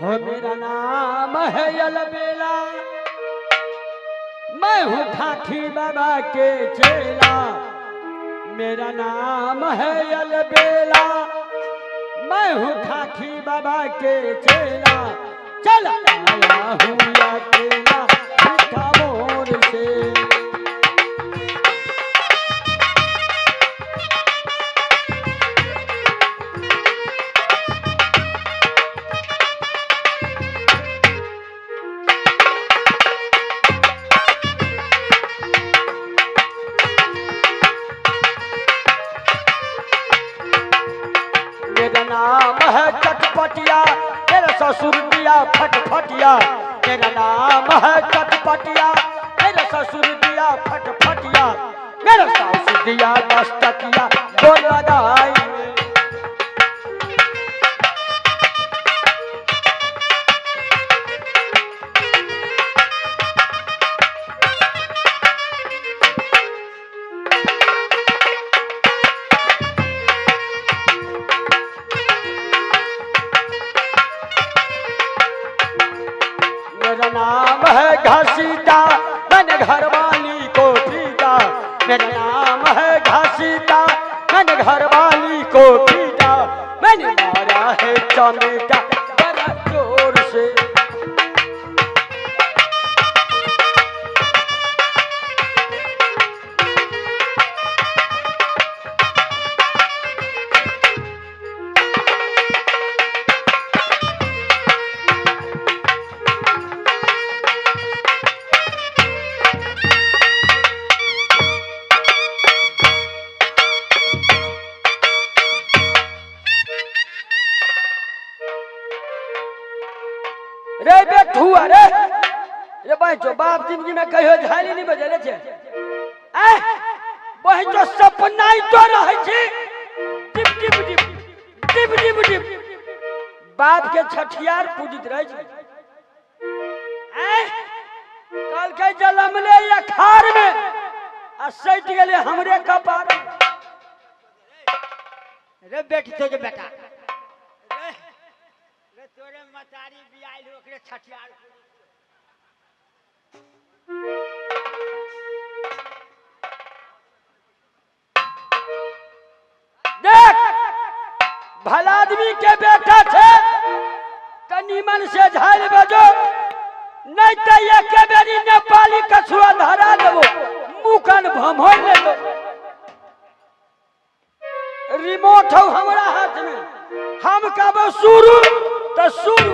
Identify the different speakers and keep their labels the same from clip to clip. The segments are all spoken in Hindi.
Speaker 1: हो मेरा नाम है अलबेला, मैं हूँ ठाठी बाबा के चेला। मेरा नाम है अलबेला, मैं हूँ ठाठी बाबा के चेला। चल आया हूँ अकेला मीठा मोर से। मेरा नाम है चटपटिया, मेरा ससुर दिया फटफटिया। मेरा नाम है चटपटिया, मेरा ससुर दिया फटफटिया। मेरा सासु दिया 10 टकिया दो लगाई। मेरा नाम है घसीटा, मैंने घरवाली को पीटा। मेरा नाम है घसीटा, मैंने घरवाली को पीटा। मैंने मारा है चमेटा बड़ा जोर से। रे बेटू अरे रे भाई जो बाप जिंदगी में कहियो झाली नहीं बजेले छे। ए भाई जो सपना ही तो रहे छे। Tip tip tip tip tip tip बाप के छठियार पूजित रहे छे। ए कल के जन्म ले या खार में आ सैट गेले हमरे कपार।
Speaker 2: रे बेटी तो जे बेटा रे तोरे मतारी बियाइल ओकरे छठियार।
Speaker 1: देख भला आदमी के बेटा छे तनी मन से झाल बजो, नहीं तो एक बेरी नेपाली कछुआ धरा देबो मुकन भमोल ले दो। रिमोट हो हमरा हाथ में, हम कबो शुरू तो शुरू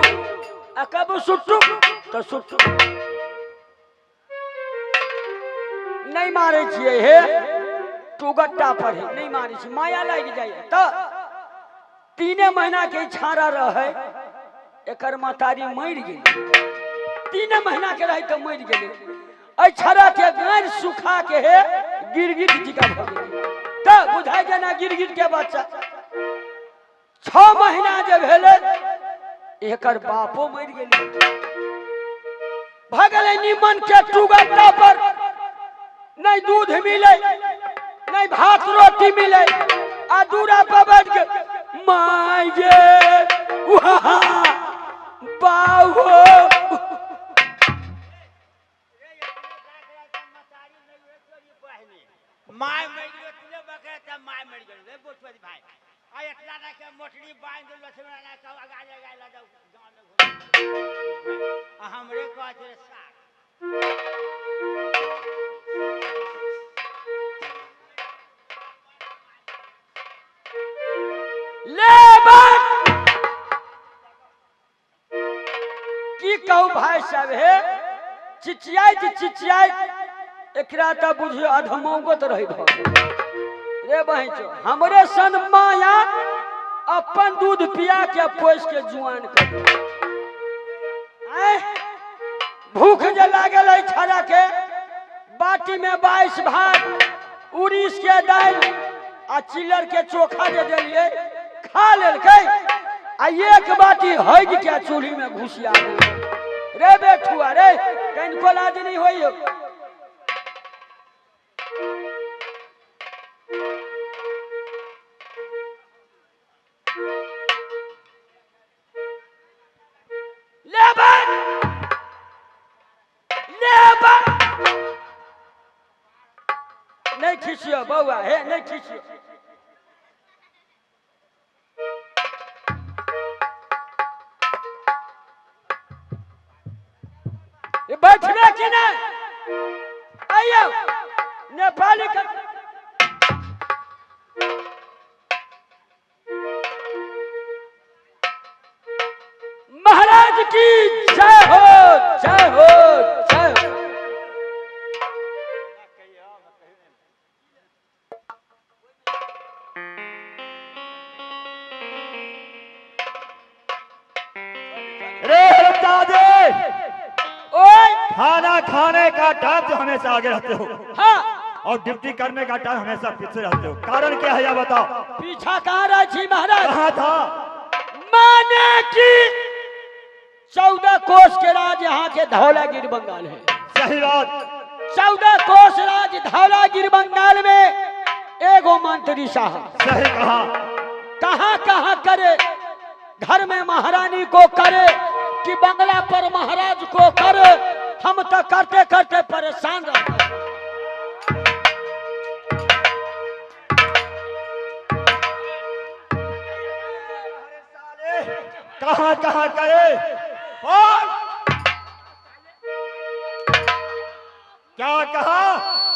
Speaker 1: आ कबो सुट्टू तो सुट्टू। नहीं मारे छिए हे टुगट्टा पर ही नहीं मारे छी, माया लग जाए तो 3 महीना के छाड़ा रहे एकर मतारी मर गेल। 3 महीना के रही तो मर गेल। ऐ छड़ा के गाय सुखा के हे गिरगिट जिका भ गेल तो बुझाई जना गिरगिट के बच्चा। 6 महीना जे भेले एकर बापो मर गेल। भगले निमन के टुगट्टा पर नहीं दूध मिले नहीं भात रोटी मिले आ दूरा पर बैठ के माय गे बाबू
Speaker 2: माय मर गेल तुले बकरा त माय मर गेल रे बोचपति भाई। आ इतना ना के मोटरी बांध लछमना ना का आगा लगा ला दो गांव में घूम। आ हमरे कहत रे साथ
Speaker 1: ले की कहू भाई साहब हे चिचियाई एकरा त बुझियो अधमौगत रही भ रे बहिन छो। हमरे सन माया अपन दूध पिया के पोस के जुआन कर। भूख जे लागल है छड़ा के बाटी में 22 भात उड़ीस के दाल आ चिल्लर के चोखा दे देलिए खा लेलकै आ एक बाटी हग के चूल्ही में घुसिया देलकै। रे बेठुआ रे कहीं कोला दिन होइयो। खींचियो बउआ, हे नहीं खींचियो। ये बैठने की ना, आइयो नेपाली का महाराज की जय हो, जय हो, जय हो।
Speaker 3: रे दादे,
Speaker 1: ओए
Speaker 3: खाना खाने का टाइम तो हमेशा आगे रहते हो
Speaker 1: हाँ,
Speaker 3: और ड्यूटी करने का टाइम हमेशा पीछे रहते हो, कारण क्या है यह बताओ।
Speaker 1: पीछा कहाँ रहा जी महाराज?
Speaker 3: कहाँ था?
Speaker 1: माने की 14 कोस के राज यहाँ के धौलागिरी बंगाल है।
Speaker 3: सही बात।
Speaker 1: 14 कोस राज धौलागिरी बंगाल में एगो मंत्री साहब
Speaker 3: सही कहा।
Speaker 1: कहाँ कहाँ करे, घर में महारानी को करे कि बंगला पर महाराज को करे, हम तो करते करते परेशान रहते हैं।
Speaker 3: कहाँ कहाँ करे और क्या कहा?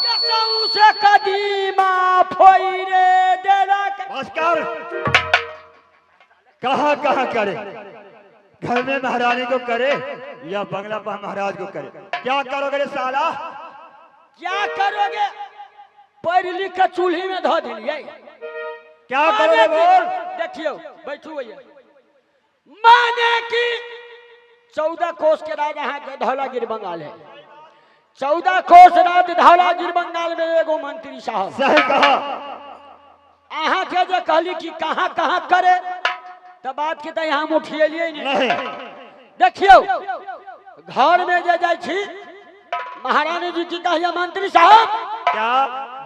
Speaker 1: यसऊ से कदीमा फोई रे देला
Speaker 3: बस कर। कहाँ कहाँ करे? घर में महारानी को करे या बंगला पर महाराज को करे? क्या करोगे रे साला?
Speaker 1: क्या करोगे? पढ़ लिख के चूल्ही में धो दिलिए।
Speaker 3: क्या करोगे बोल?
Speaker 1: देखियो बैठू भैया, माने की 14 कोस के राज यहाँ के धौलागिरी बंगाल है। 14 कोस राज धौलागिरी बंगाल में एगो मंत्री साहब।
Speaker 3: सही कहा।
Speaker 1: अहाँ के जो कहली कि कहाँ कहाँ करे, तो बात के तो यहाँ उठिए नहीं। देखियो घर में जे जाय छी, महारानी जी की कहिए मंत्री साहब
Speaker 3: क्या?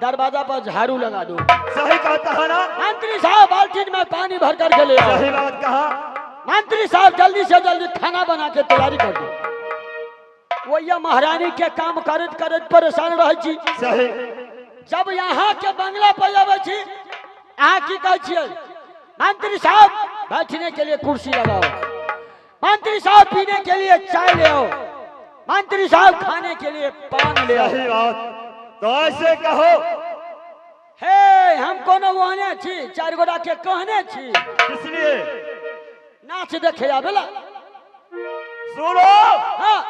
Speaker 1: दरवाजा पर झाड़ू लगा दो।
Speaker 3: सही कहता है ना?
Speaker 1: मंत्री साहब बाल्टी में पानी भर करके ले आओ।
Speaker 3: सही बात कहा।
Speaker 1: मंत्री साहब जल्दी से जल्दी खाना बना के तैयारी कर दो। वही महारानी के काम करत करत परेशान रह छी।
Speaker 3: सही।
Speaker 1: जब यहाँ के बंगला पर आवे छी, अहाँ की कहै छियै? मंत्री साहब बैठने के लिए कुर्सी लगाओ, मंत्री साहब पीने के लिए चाय ले आओ, मंत्री साहब खाने के लिए पान ले आओ।
Speaker 3: सही बात। तो ऐसे कहो।
Speaker 1: हे हम कोनो वहने छी, 4 गोरा के कहने छी,
Speaker 3: इसलिए
Speaker 1: नाच देखे आवेला।
Speaker 3: सुनो,
Speaker 1: हाँ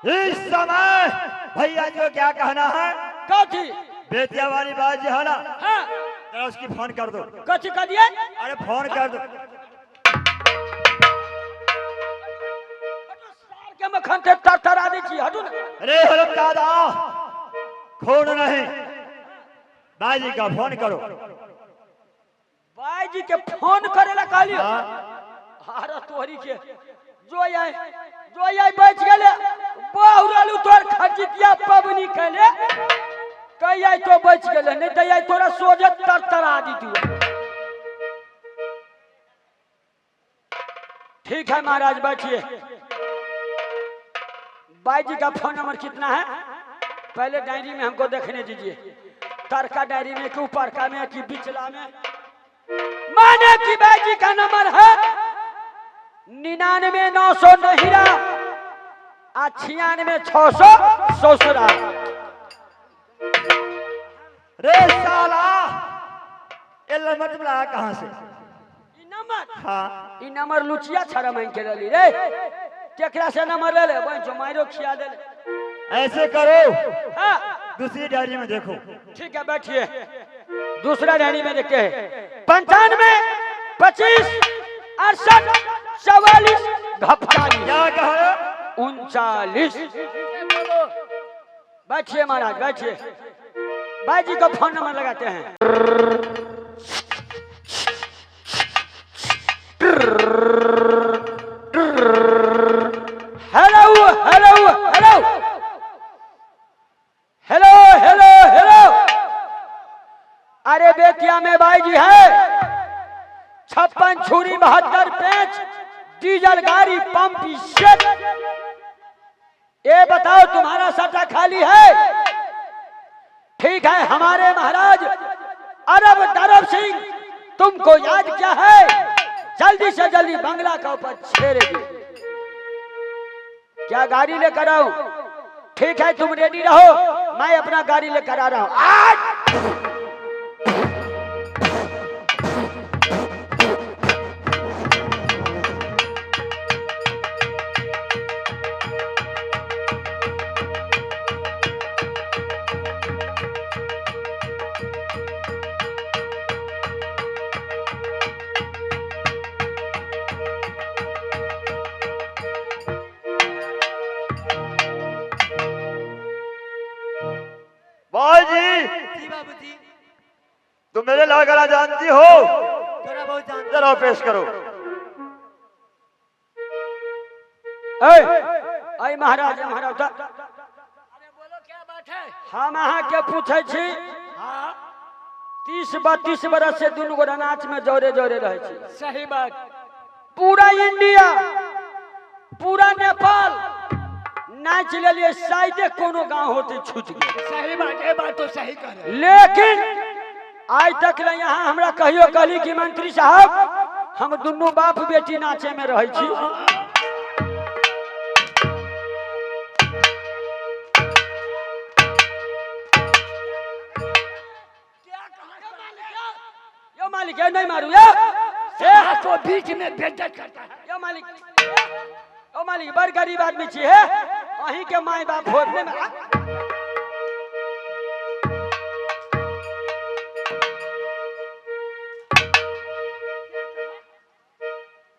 Speaker 3: इस समय भैया जी को क्या कहना है?
Speaker 1: कथी?
Speaker 3: बेतिया वाली बात जो है ना,
Speaker 1: हाँ
Speaker 3: जरा उसकी फोन कर दो।
Speaker 1: कथी कर दिए?
Speaker 3: अरे फोन कर दो।
Speaker 1: सार के मखन से तरतरा दी छी, हटू ना।
Speaker 3: अरे हरम दादा, खून नहीं, बाजी का फोन करो।
Speaker 1: भाई जी के फोन करेला कहली।
Speaker 3: हाँ।
Speaker 1: अरे तोहरी के जो आई बच गेले, बहुरलू तोर खर्चिया पबनी कैले, कई आई तो बच गेले, नहीं तो आई तोरा सोझे तरतरा दी तू। ठीक है महाराज बैठिए। बाई जी का फोन नंबर कितना है? पहले डायरी में हमको देखने दीजिए। तरका डायरी में कि ऊपर का में कि बिचला में? माने की बाई जी का नंबर है 99,900 नहिरा 96,600 ससुरा।
Speaker 3: रे साला, ये नंबर बुलाया कहाँ से?
Speaker 1: हाँ ई नंबर लुचिया छाड़ा मांग के रही रे, केकरा से नंबर ले ले बहन मारो खिया दे।
Speaker 3: ऐसे करो,
Speaker 1: हाँ
Speaker 3: दूसरी डायरी में देखो।
Speaker 1: ठीक है बैठिए। दूसरा डायरी में देखते हैं 95 25 68 44 घपचाली।
Speaker 3: क्या कहा?
Speaker 1: 39। बैठिए महाराज बैठिए। भाई जी को फोन नंबर लगाते हैं। Hello hello hello hello hello hello. अरे बेतिया में भाई जी है 56 छुरी 72 पेंच डीजल गाड़ी पंप सेट। ये बताओ तुम्हारा सट्टा खाली है? ठीक है हमारे महाराज अरब दरब सिंह, तुमको याद क्या है? जल्दी से जल्दी बंगला का ऊपर छेड़ दे। क्या गाड़ी लेकर आऊं? ठीक है तुम रेडी रहो, मैं अपना गाड़ी लेकर आ रहा हूं। आज
Speaker 3: भाई जी,
Speaker 4: जी बाबूजी,
Speaker 3: तुम मेरे लाल गला जानती हो?
Speaker 4: थोड़ा बहुत जानते
Speaker 3: जरा पेश करो।
Speaker 1: ऐ महाराज महाराज
Speaker 4: अरे बोलो क्या बात है?
Speaker 1: हम अहाँ के पूछे छी,
Speaker 4: हाँ
Speaker 1: 30-32 बरस से दुनू गोरा नाच में जोरे जोरे रहे छी।
Speaker 4: सही बात।
Speaker 1: पूरा इंडिया पूरा नेपाल नाच ले लिए, शायद कोनो गांव होते छूट गए।
Speaker 4: सही बात, ये बात तो सही कह रहे हैं।
Speaker 1: लेकिन आज तक ले यहाँ हमरा कहियो कहली कि मंत्री साहब हम दुनू बाप बेटी नाचे में रहे छी। यो मालिक ये नहीं मारू ये
Speaker 4: को बीच में बेइज्जत करता है।
Speaker 1: यो मालिक ओ मालिक बड़ गरीब आदमी छी है, वहीं के माई बाप भोजने में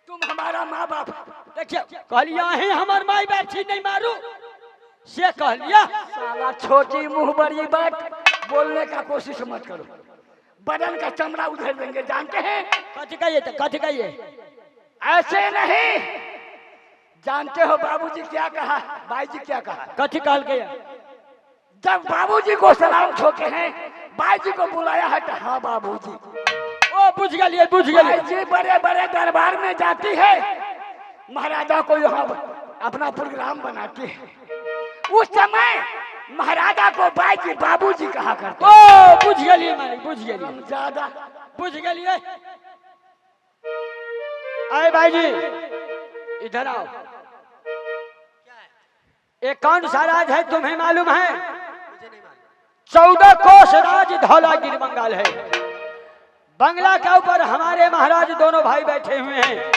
Speaker 4: तुम हमारा माँ बाप।
Speaker 1: देखिए कहलिया ही हमार माई बाप छी, नहीं मारू से कहलिया।
Speaker 4: साला छोटी मुंह बड़ी बात बोलने का कोशिश मत करो, बदन का चमड़ा उधर देंगे, जानते हैं?
Speaker 1: कथी कहिए तो कथी कहिए?
Speaker 4: ऐसे नहीं, जानते हो बाबूजी क्या कहा, भाई जी क्या कहा?
Speaker 1: कथी कहल गया?
Speaker 4: जब बाबूजी को सलाम ठोके हैं, भाई जी को बुलाया है तो हाँ बाबूजी।
Speaker 1: ओ बुझ गलिए बुझ
Speaker 4: भाई
Speaker 1: गलिए।
Speaker 4: जी बड़े बड़े दरबार में जाती है, महाराजा को यहाँ अपना प्रोग्राम बनाती है, उस समय महाराजा को भाई जी बाबूजी कहा करते।
Speaker 1: ओ बुझ गलिए मालिक बुझ गलिए
Speaker 4: हम ज्यादा
Speaker 1: बुझ गलिए। आए भाई जी इधर आओ। एक कौन सा राज है तुम्हें मालूम है? 14 कोस राज धौलागिरी बंगाल है। बंगला के ऊपर हमारे महाराज दोनों भाई बैठे हुए हैं।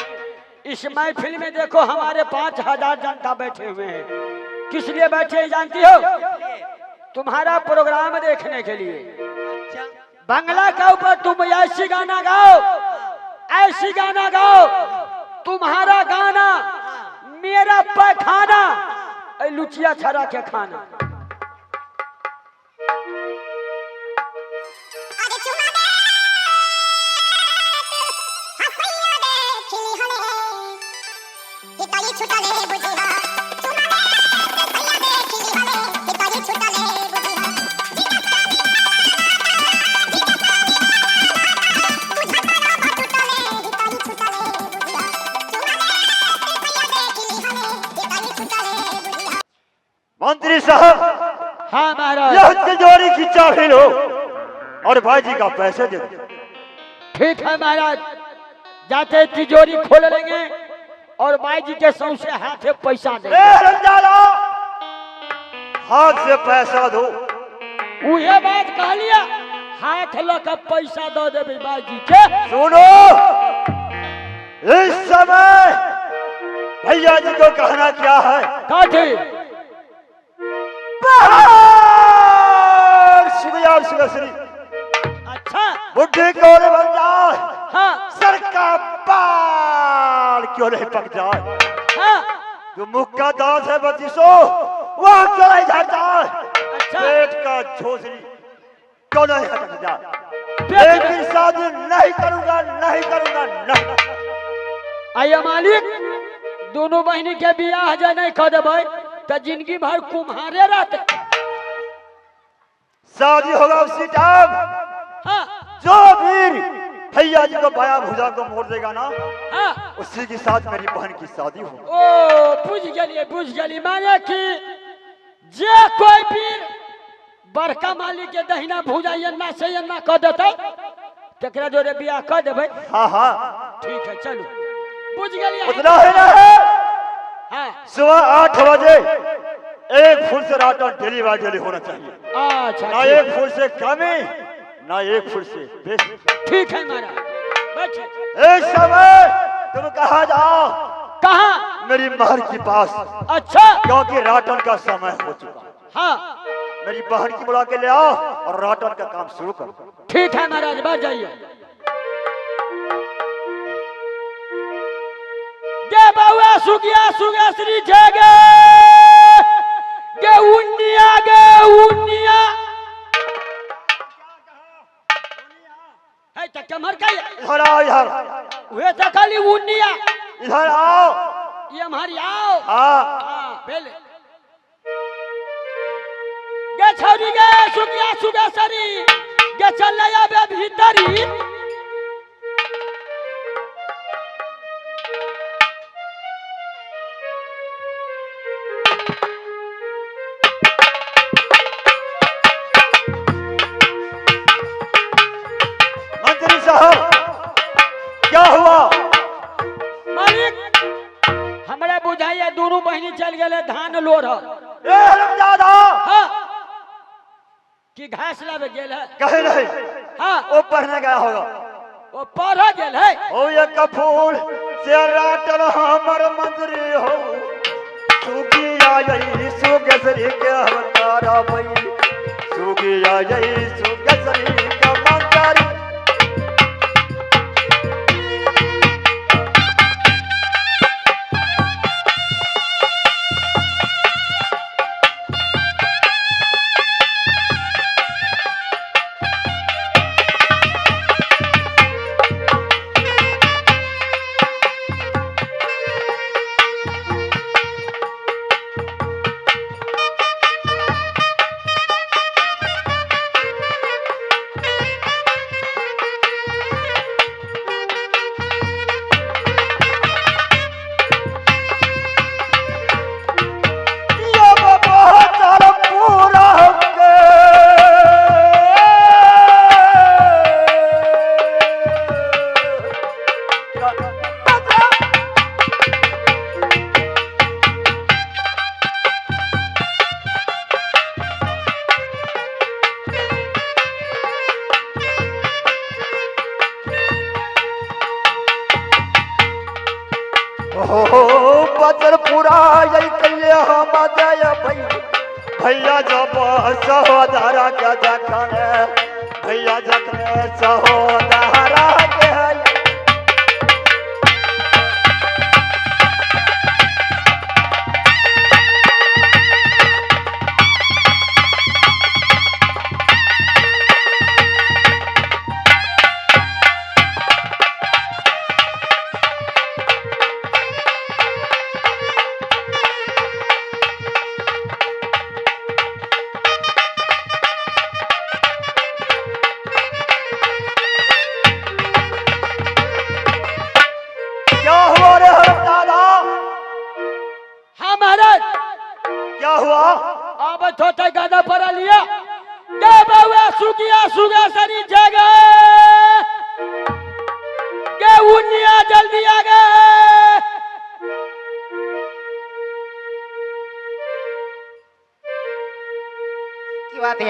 Speaker 1: इस महफिल में देखो हमारे 5000 जनता बैठे हुए हैं। किस लिए बैठे हैं जानती हो? तुम्हारा प्रोग्राम देखने के लिए। बंगला के ऊपर तुम ऐसी गाना गाओ, ऐसी गाना गाओ, तुम्हारा गाना मेरा पैखाना, लुचिया छरा के खाना।
Speaker 3: मंत्री साहब,
Speaker 1: हाँ महाराज।
Speaker 3: यह तिजोरी की चाबी लो और भाई जी का पैसे दे दो।
Speaker 1: ठीक है महाराज, जाते तिजोरी खोल लेंगे और भाई जी के सौंसे हाथे पैसा देंगे।
Speaker 3: रंजाला, हाथ से पैसा दो।
Speaker 1: उहे बात कह लिया, हाथ लगा पैसा दो देवे भाई जी के।
Speaker 3: सुनो, इस समय भैया जी को कहना क्या है?
Speaker 1: कथी?
Speaker 3: श्री
Speaker 1: अच्छा
Speaker 3: बुढ़ी क्यों नहीं बन जाए,
Speaker 1: हाँ
Speaker 3: सर का बाल क्यों नहीं पक जाए,
Speaker 1: हाँ
Speaker 3: जो मुख का दांत है बत्तीसो वह क्यों नहीं झड़ जाए,
Speaker 1: अच्छा
Speaker 3: पेट का झोसरी क्यों नहीं हटक जाए।
Speaker 1: पेट
Speaker 3: लेकिन शादी नहीं करूंगा, नहीं करूंगा, नहीं।
Speaker 1: आइए मालिक, दोनों बहनी के बियाह जो नहीं कर देवे तो जिंदगी भर कुम्हारे रहते।
Speaker 3: शादी होगा उसी टाइम
Speaker 1: हाँ
Speaker 3: जो वीर भैया जी को बाया भुजा को मोड़ देगा ना,
Speaker 1: हाँ
Speaker 3: उसी के साथ मेरी बहन की शादी हो।
Speaker 1: ओ बुझ गलिए माने कि जे कोई वीर बड़का मालिक के दहिना भूजा एन्ना से एन्ना कह देते तेकरा जोरे बियाह कर देबै।
Speaker 3: हाँ हाँ
Speaker 1: ठीक है चलो बुझ गेलिए।
Speaker 3: उतना है ना है
Speaker 1: हाँ
Speaker 3: सुबह 8 बजे एक फुल से राटन डेली बाय डेली होना चाहिए।
Speaker 1: अच्छा
Speaker 3: ना
Speaker 1: ठीक-
Speaker 3: एक फुल से कमी ना एक फुल से बेशी।
Speaker 1: ठीक है महाराज बैठिए।
Speaker 3: एक समय तुम कहा जाओ
Speaker 1: कहाँ?
Speaker 3: मेरी महर के पास,
Speaker 1: अच्छा
Speaker 3: क्योंकि राटन का समय हो चुका।
Speaker 1: हाँ
Speaker 3: मेरी बहन की बुला के ले आओ और राटन का काम शुरू करो।
Speaker 1: ठीक है महाराज बैठ जाइए। गे बउआ सुगिया सुगेश्री जगे गे उन्निया है त कमर का
Speaker 3: इधर आओ इधर
Speaker 1: वे त खाली उन्निया
Speaker 3: इधर आओ।
Speaker 1: ये हमारी आओ।
Speaker 3: हाँ
Speaker 1: हाँ पहले गे छौरी गे सुगिया सुगेश्री गे चल आबे भीतरी।
Speaker 3: मंत्री साहब क्या हुआ?
Speaker 1: मालिक हमरा बुझाइए दोनों बहिनी चल गए धान लोर।
Speaker 3: ए हरमजादा
Speaker 1: हाँ कि घास लावे गेल है।
Speaker 3: कहे नहीं
Speaker 1: हाँ
Speaker 3: वो पढ़ने गया होगा।
Speaker 1: वो पढ़ गेल है।
Speaker 3: ओ ये कपूर से राटन हमर मंत्री हो सुगिया यही सुगेश्वरी के अवतारा भई सुगिया यही सुगेश्वरी के मंत्री। बदरपुरा यही कहिए हम जय भैया जब सहोदरा के जखने भैया जखने सहोदरा के क्या हुआ?
Speaker 1: अब छोटे गादा पर लिया गे बउआ सुगिया सुगेश्वरी जगे गे उन्निया जल्दी आ गए।
Speaker 2: की बात है?